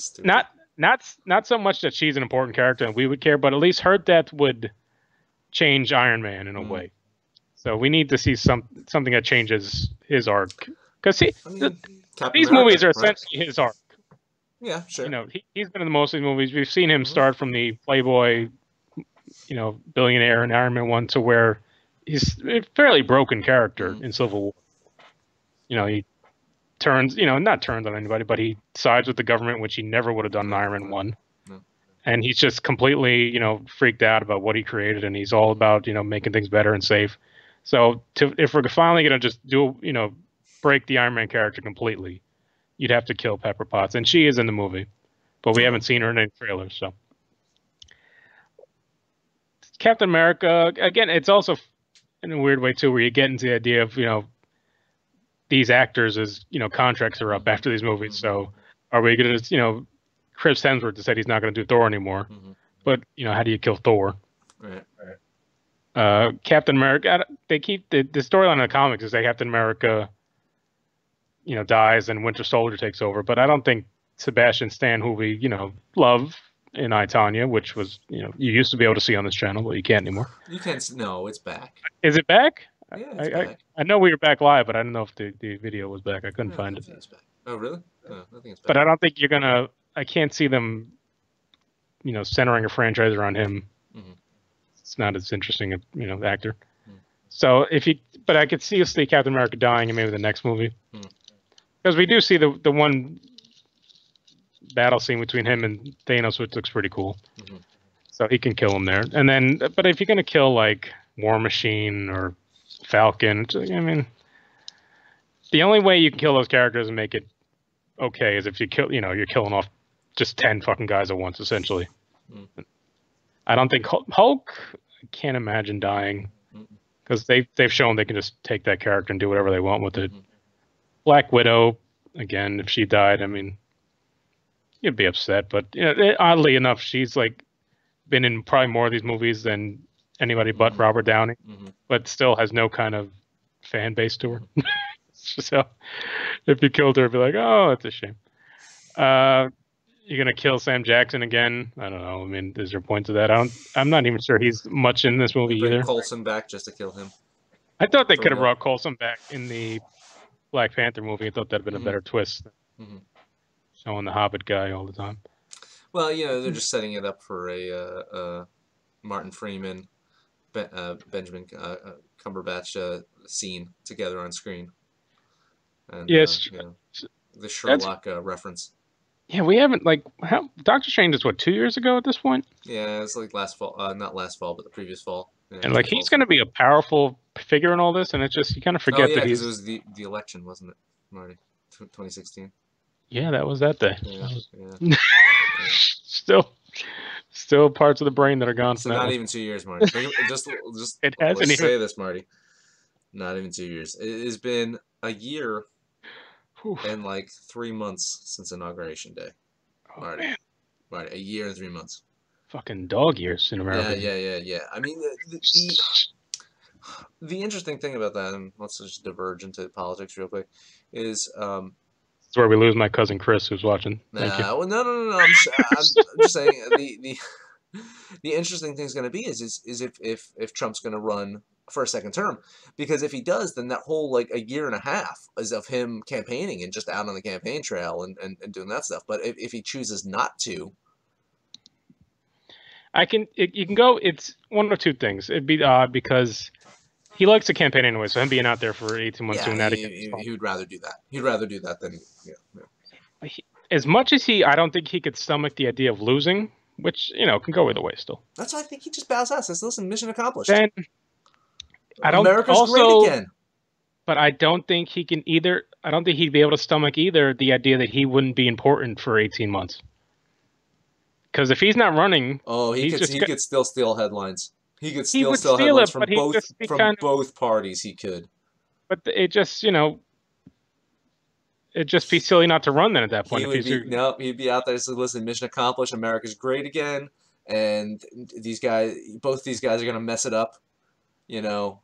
not so much that she's an important character and we would care, but at least her death would change Iron Man in a way. So we need to see something that changes his arc, because these movies are essentially his arc. Yeah, sure. You know, he's been in most of these movies. We've seen him start from the playboy, you know, billionaire in Iron Man 1 to where he's a fairly broken character in Civil War. You know, he turns, you know, not turns on anybody, but he sides with the government, which he never would have done in Iron Man 1. And he's just completely, you know, freaked out about what he created, and he's all about, you know, making things better and safe. So if we're finally going to just break the Iron Man character completely, you'd have to kill Pepper Potts. And she is in the movie, but we haven't seen her in any trailers. So Captain America, again, it's also in a weird way too, where you get into the idea of, you know, these actors as, you know, contracts are up after these movies. So are we going to, you know, Chris Hemsworth said he's not going to do Thor anymore, but, you know, how do you kill Thor? Right. Captain America, they keep the storyline in the comics is that Captain America, you know, dies and Winter Soldier takes over, but I don't think Sebastian Stan, who we, you know, love in I, Tonya, which was, you know, you used to be able to see on this channel, but you can't anymore. You can't. No, it's back. Is it back? Yeah, it's back. I know we were back live, but I don't know if the video was back. I couldn't find it. It's back. Oh, really? No, I think it's back. But I don't think you're gonna. I can't see them, you know, centering a franchise around him. It's not as interesting a, you know, actor. So but I could see Captain America dying in maybe the next movie, because we do see the one battle scene between him and Thanos, which looks pretty cool. So he can kill him there, and then. But if you're gonna kill like War Machine or Falcon, I mean, the only way you can kill those characters and make it okay is if you kill, you know, you're killing off just 10 fucking guys at once, essentially. I don't think Hulk, I can't imagine dying, because they've shown they can just take that character and do whatever they want with it. Black Widow, again, if she died, I mean, you'd be upset, but you know, oddly enough, she's like been in probably more of these movies than anybody but Robert Downey, but still has no kind of fan base to her. So if you killed her, it'd be like, oh, that's a shame. You're gonna kill Sam Jackson again? I don't know. I mean, is there a point to that? I'm not even sure he's much in this movie either. Coulson back just to kill him. I thought they could have brought Coulson back in the Black Panther movie. I thought that'd been a better twist. Showing the Hobbit guy all the time. Well, you know, they're just setting it up for a Martin Freeman, Benjamin Cumberbatch scene together on screen. And, yes, you know, the Sherlock reference. Yeah, we haven't, like, Doctor Strange is what, 2 years ago at this point? Yeah, it's like last fall, not last fall, but the previous fall. Yeah, and like he's going to be a powerful figure in all this, and it's just you kind of forget that he's. It was the election, wasn't it, Marty? 2016. Yeah, that was that day. Yeah. Still parts of the brain that are gone. So not even 2 years, Marty. just it hasn't let's even say this, Marty. Not even 2 years. It has been a year and like 3 months since Inauguration Day. Marty. Man. Marty, a year and 3 months. Fucking dog years in America. Yeah. I mean, the interesting thing about that, and let's just diverge into politics real quick, is it's where we lose my cousin Chris, who's watching. Thank you. Well, no. I'm just saying the interesting thing is going to be is if Trump's going to run for a second term, because if he does, then that whole like a year and a half is of him campaigning and just out on the campaign trail and doing that stuff. But if he chooses not to, you can go. It's one of two things. It'd be odd because he likes to campaign anyway, so him being out there for 18 months doing that, he would rather do that. He'd rather do that than as much as I don't think he could stomach the idea of losing, which can go either way still. That's why I think he just bows out. Says, "Listen, mission accomplished." Then America's great again. But I don't think he can either. I don't think he'd be able to stomach either the idea that he wouldn't be important for 18 months. Because if he's not running, he could still steal headlines. He could still steal headlines from both parties. He could. But it just it'd just be silly not to run then at that point. He'd be out there saying, "Listen, mission accomplished. America's great again, and both these guys are gonna mess it up." It's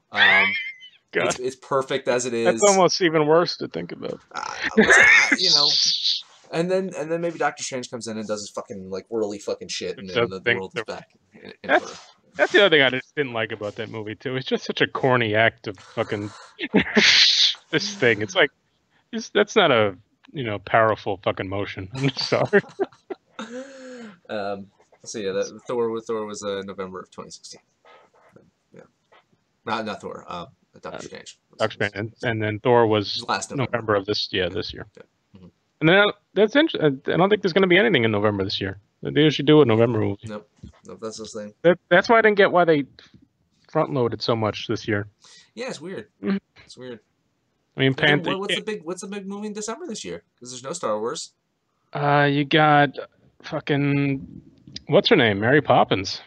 perfect as it is. That's almost even worse to think about. And then maybe Doctor Strange comes in and does his fucking like whirly fucking shit, and Which then does the things. world is back in order. That's the other thing I just didn't like about that movie too. It's just such a corny act of fucking this thing. It's like that's not a powerful fucking motion. I'm sorry. So yeah, Thor was November of 2016. Yeah, not Thor. Doctor Strange. Doctor Strange, and then Thor was last November of this this year. Yeah. Mm-hmm. And then that's interesting. I don't think there's going to be anything in November this year. They usually do a November movie. Nope, that's the thing. That's why I didn't get why they front loaded so much this year. Yeah, it's weird. It's weird. I mean, Panther. What's the big movie in December this year? Because there's no Star Wars. You got fucking what's her name, Mary Poppins.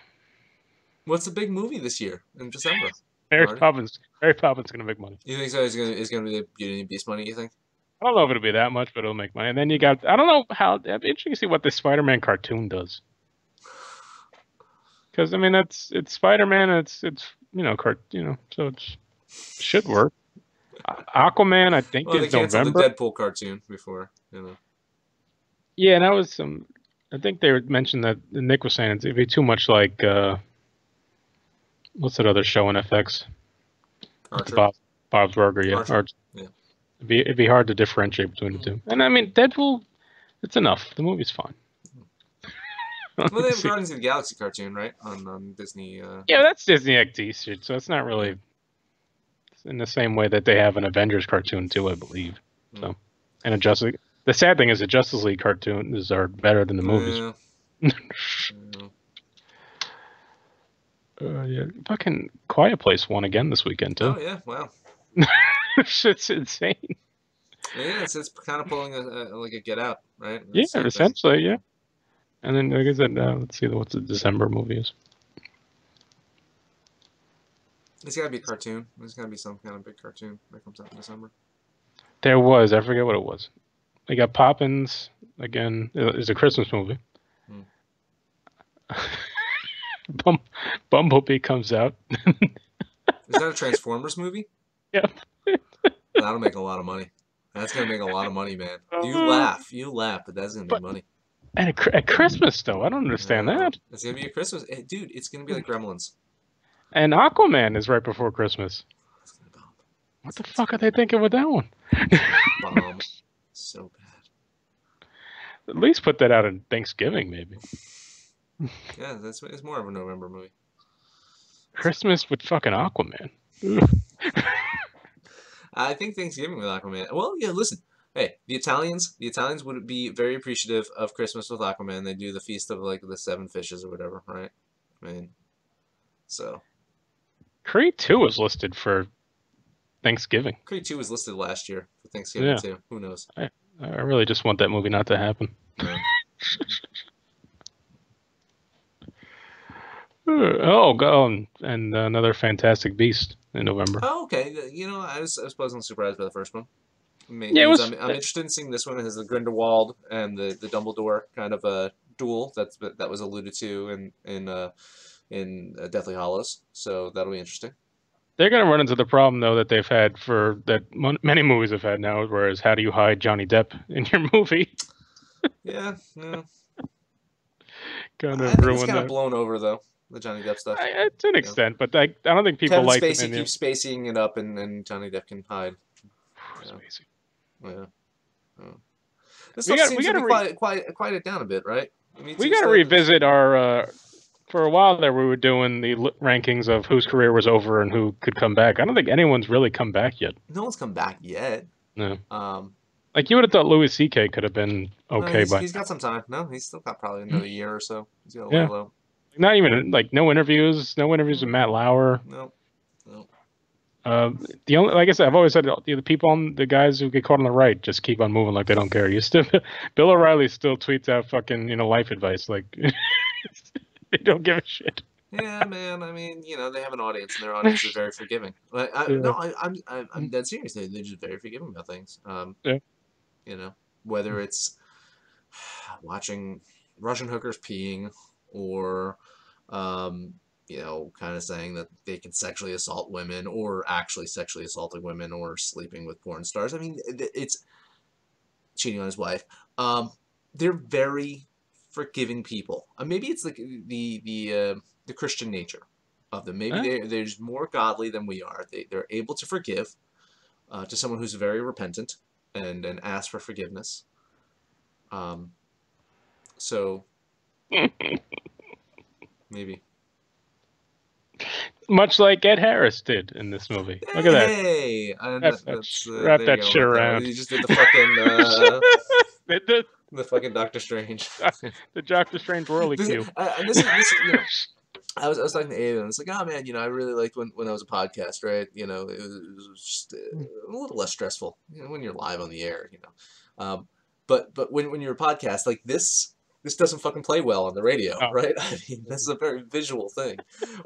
What's the big movie this year in December? Mary Poppins. Mary Poppins is gonna make money. You think so? Is gonna be the Beauty and the Beast money? You think? I don't know if it'll be that much, but it'll make money. And then you got I don't know how. It'd be interesting to see what the Spider-Man cartoon does. Because I mean, it's Spider-Man. It's so it should work. Aquaman, I think they is canceled November. the Deadpool cartoon before, Yeah, and that was some. I think they mentioned that Nick was saying it'd be too much like what's that other show on FX? Archer. Bob's Burger, yeah. Archer. Yeah. It'd be hard to differentiate between the two. And I mean, Deadpool, it's enough. The movie's fine. Well, they have Guardians of the Galaxy cartoon, right? On Disney. Yeah, that's Disney XD shit, so it's not really in the same way that they have an Avengers cartoon too, I believe. So, and a Justice League. The sad thing is the Justice League cartoons are better than the movies. Yeah. Fucking Quiet Place won again this weekend too. Oh yeah, wow. Shit's insane. Yeah, it's kind of pulling like a Get Out, right? Yeah, essentially, yeah. And then, like I said, let's see what the December movie is. It's got to be a cartoon. There's got to be some kind of big cartoon that comes out in December. There was. I forget what it was. They got Poppins again. It's a Christmas movie. Bumblebee comes out. Is that a Transformers movie? Yeah. That'll make a lot of money. That's gonna make a lot of money, man. You laugh, but that's gonna make money. And at Christmas, though, I don't understand that. It's gonna be a Christmas, dude. It's gonna be like Gremlins. And Aquaman is right before Christmas. That's gonna bomb. What the fuck are they thinking with that one? Bomb. So bad. At least put that out in Thanksgiving, maybe. Yeah, it's more of a November movie. Christmas with fucking Aquaman. I think Thanksgiving with Aquaman. Well, yeah. Listen, hey, the Italians would be very appreciative of Christmas with Aquaman. They do the feast of like the 7 fishes or whatever, right? I mean, so. Creed 2 was listed for Thanksgiving. Creed 2 was listed last year for Thanksgiving too. Who knows? I really just want that movie not to happen. Yeah. And another Fantastic Beast in November. Oh, okay. I was pleasantly surprised by the first one. I'm interested in seeing this one. It has the Grindelwald and the Dumbledore kind of a duel that was alluded to in Deathly Hallows. So that'll be interesting. They're going to run into the problem though that they've had many movies have had now, whereas how do you hide Johnny Depp in your movie? Yeah. Kind of it's kind of blown over though. The Johnny Depp stuff. To an extent, but I don't think people like Kevin Spacey keeps spacing it up, and Johnny Depp can hide. Spacey. Yeah. This stuff seems to be quiet it down a bit, right? We got to revisit our. For a while there, we were doing the rankings of whose career was over and who could come back. I don't think anyone's really come back yet. No one's come back yet. No. Like you would have thought Louis C.K. could have been okay, but he's got some time. No, he's still got probably another year or so. He's got a low. Not even like no interviews with Matt Lauer. No. The only, like I said, I've always said the guys who get caught on the right just keep on moving like they don't care. Bill O'Reilly still tweets out fucking life advice like they don't give a shit. Yeah, man. I mean, they have an audience, and their audience is very forgiving. I'm dead serious. They're just very forgiving about things. Whether it's watching Russian hookers peeing or kind of saying that they can sexually assault women or actually sexually assaulting women or sleeping with porn stars. I mean, cheating on his wife. They're very forgiving people. Maybe it's like the Christian nature of them. Maybe they're just more godly than we are. They're able to forgive to someone who's very repentant and ask for forgiveness. So maybe. Much like Ed Harris did in this movie. Look at that. Hey, Wrap there you that go, shit around. You just did the fucking the the fucking Doctor Strange. the Doctor Strange whirly cue. This is you know, I was talking to Aiden. It's like, oh man, I really liked when I was a podcast, right? It was just a little less stressful, when you're live on the air, but when you're a podcast like this doesn't fucking play well on the radio, Oh. right? I mean, this is a very visual thing,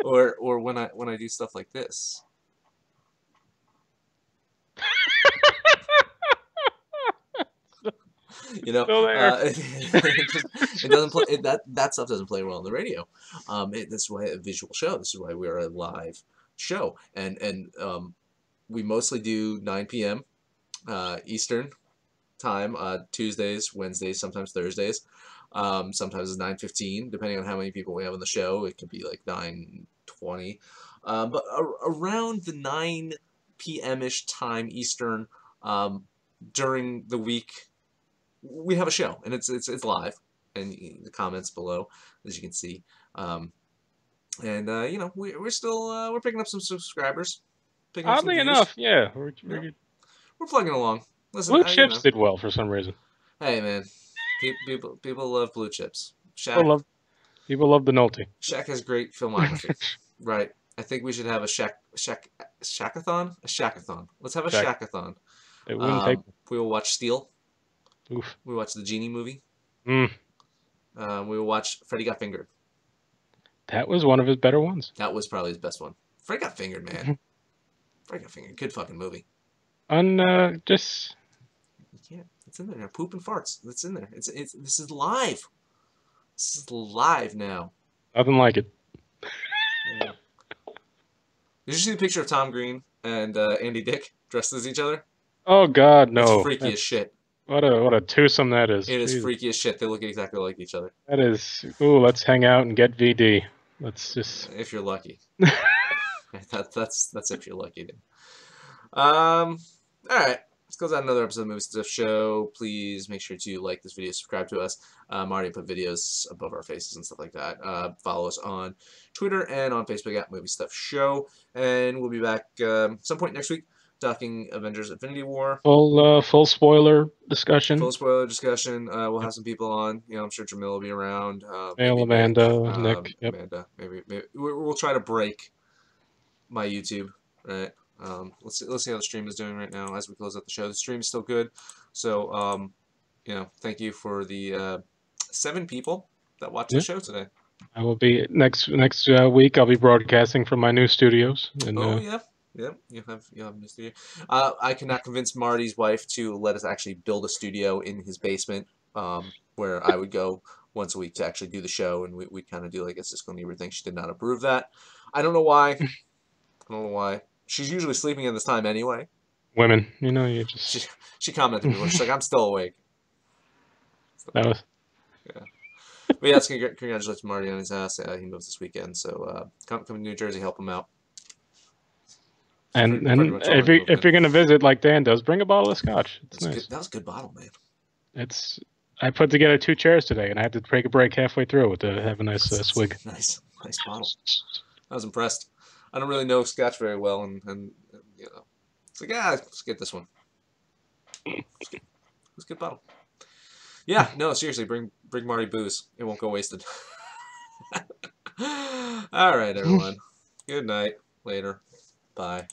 or when I do stuff like this. It doesn't play. That stuff doesn't play well on the radio. This is why a visual show. This is why we're a live show, and we mostly do 9 p.m. Eastern time, Tuesdays, Wednesdays, sometimes Thursdays. Sometimes it's 9:15, depending on how many people we have on the show. It could be like 9:20, but around the 9 p.m.-ish time Eastern, during the week, we have a show, and it's live, and the comments below, as you can see, and we're still we're picking up some subscribers. Oddly enough, yeah, we're plugging along. Listen, Blue Chips did well for some reason. Hey man, people love Blue Chips. People love the Nolte. Shaq has great filmography, right? I think we should have a Shaq-a-thon. Let's have a Shaq-a-thon. It wouldn't take. We will watch Steel. Oof. We watch the Genie movie. We will watch Freddy Got Fingered. That was one of his better ones. That was probably his best one. Freddy Got Fingered, man. Freddy Got Fingered, good fucking movie. Just. You can't. It's in there now. Poop and farts. It's in there. This is live. This is live now. Nothing like it. Yeah. Did you see the picture of Tom Green and Andy Dick dressed as each other? Oh God, no! It's freaky as shit. What a twosome that is. It is freaky as shit. They look exactly like each other. That is. Ooh, let's hang out and get VD. Let's just. If you're lucky. That's if you're lucky. Then. All right. Let's close out another episode of Movie Stuff Show. Please make sure to like this video, subscribe to us. Marty put videos above our faces and stuff like that. Follow us on Twitter and on Facebook at Movie Stuff Show. And we'll be back some point next week talking Avengers Infinity War. Full spoiler discussion. Full spoiler discussion. We'll have some people on. I'm sure Jamil will be around. Amanda, Nick. Yep. Amanda. Maybe we'll try to break my YouTube, right? Let's see how the stream is doing right now as we close out the show. The stream is still good, so thank you for the 7 people that watched the show today. I will be next week. I'll be broadcasting from my new studios. And, yeah, you have a new studio. I cannot convince Marty's wife to let us actually build a studio in his basement, where I would go once a week to actually do the show, and we'd kind of do like a Cisco Neighbor thing. She did not approve that. I don't know why. She's usually sleeping at this time anyway. Women, you just... She commented before. She's like, I'm still awake. That was... Yeah. But yeah, let's congratulate Marty on his house. He moves this weekend, so come to New Jersey, help him out. And if you're going to visit like Dan does, bring a bottle of scotch. It's nice. That was a good bottle, man. I put together 2 chairs today, and I had to take a break halfway through to have a nice swig. Nice bottle. I was impressed. I don't really know scotch very well, and it's like, let's get this one. It's a good bottle. Yeah, no, seriously, bring Marty booze. It won't go wasted. All right, everyone. Good night. Later. Bye.